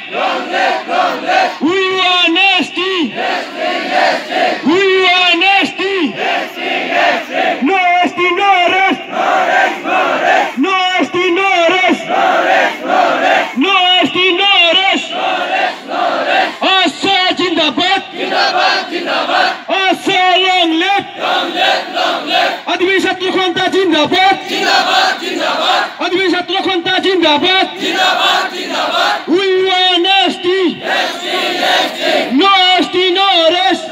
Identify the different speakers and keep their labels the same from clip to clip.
Speaker 1: We want ST. We want ST. No ST, no rest. No ST, no rest. No ST, no rest. Asa Jindabad. Asa long live. Admi Satru Khanta Jindabad. Admi Satru Khanta Jindabad. We want ST. No ST, no rest.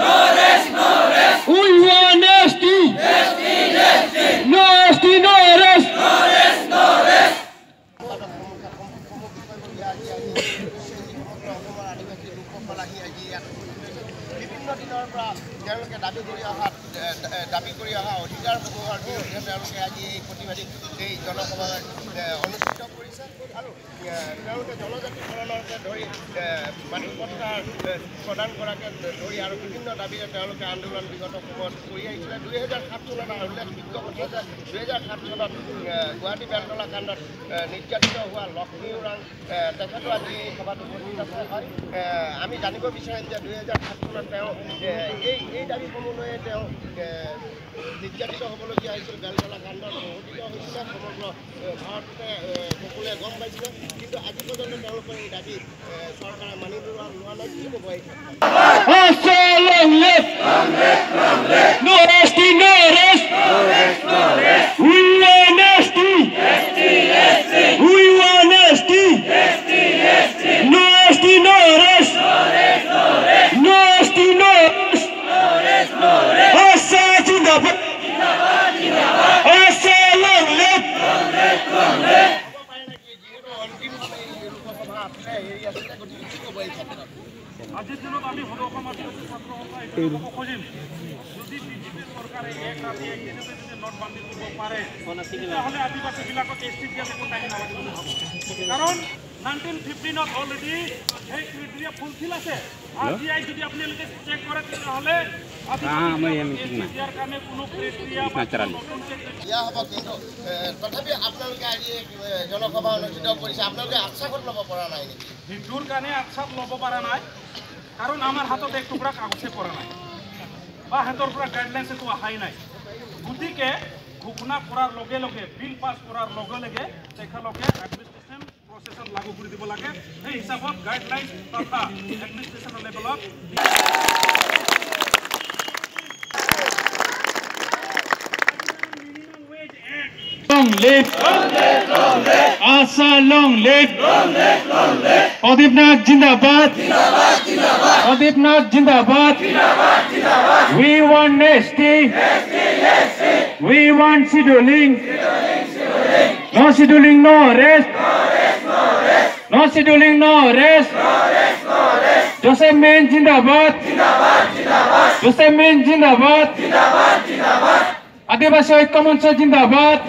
Speaker 1: We want ST. No ST, no rest.
Speaker 2: বিভিন্ন দিনৰ পৰা তেওঁলোকে দাবী কৰি অহা অধিকাৰসমূহৰ বিৰুদ্ধে তেওঁলোকে আজি এই প্ৰতিবাদী এই জনসভা অনুষ্ঠিত কৰিছে আৰু তেওঁলোকে জনজাতিকৰণকে ধৰি মাটি পট্টাৰ প্ৰদান কৰাকে ধৰি আৰু বিভিন্ন দাবীৰে তেওঁলোকে আন্দোলন বিগত সময়ত কৰি আহিছিলে 2007 চনত উল্লেখযোগ্য কথা যে 2007 চনত গুৱাহাটী বেলতলা কাণ্ডত নিৰ্যাতিত হোৱা লক্ষ্মী ওৰাং তেখেতো আজি এই সভাত উপস্থিত আছে হয় আমি জানিব বিচাৰিম যে 2007 চনত তেওঁ এই দাবীসমূহলৈ তেওঁ নিৰ্যাতিত হ'বলগীয়া হৈছিল বেলতলা কাণ্ডত সংঘটিত হৈছিলে সমগ্ৰ ভাৰততে সকলোৱে গম পাইছিলে কিন্তু আজি পৰ্যন্ত তেওঁলোকৰ এই দাবী চৰকাৰে মানি লোৱা নাই কি ক'ব এই
Speaker 1: No ST, no rest. We want ST. We want ST. No ST, no rest. No ST, no rest. Asa Jindabad. Asa long live.
Speaker 3: আজিৰ দিনত আমি সদৌ আদিবাসী ছাত্ৰ সন্থাই খুজিম যদি বিজেপি চৰকাৰে এক ৰাতি একদিনতে যদি নোট বান্ধি দিব পাৰে তেতিয়াহ'লে আদিবাসীবিলাকক এছটি দিয়া একো টাইম নালাগে বুলি ভাবোঁ কাৰণ 1915ত অলৰেডি সেই ক্ৰাইটেৰিয়া ফুলফিল আছে আজি যদি আপোনালোকে চেক কৰে তেতিয়াহ'লে ইয়াৰ কাৰণে কোনো ক্ৰাইটেৰিয়া দিয়া হ'ব কিন্তু তথাপি আপোনালোকে আজি জনসভা অনুষ্ঠিত কৰিছে আপোনালোকে আশ্বাস ল'ব পৰা নাই নেকি হিন্দুৰ কাৰণে আশ্বাস ল'ব পৰা নাই কাৰণ আমাৰ হাতত এক টুকুৰা কাগজে পৰা নাই বা হাতৰ পৰা গাইডলাইনছ একো অহাই নাই গতিকে ঘোষণা কৰাৰ লগে লগে বিল পাছ কৰাৰ লগে লগে তেখেতলোকে এডমিনিষ্ট্ৰেশ্যন প্ৰচেছত লাগু কৰি দিব লাগে সেই হিচাপত গাইডলাইন তথা এডমিনিষ্ট্ৰেশ্যনৰ লেভেলত
Speaker 1: Long live. Asa long live. Odipnath Jindabad. Odipnath Jindabad. We want ST. We want scheduling. No scheduling, no rest. No scheduling, no rest. Joseph Min Jindabad. Joseph Min Jindabad. Adivasi ঐক্য মঞ্চ জিন্দাবাদ।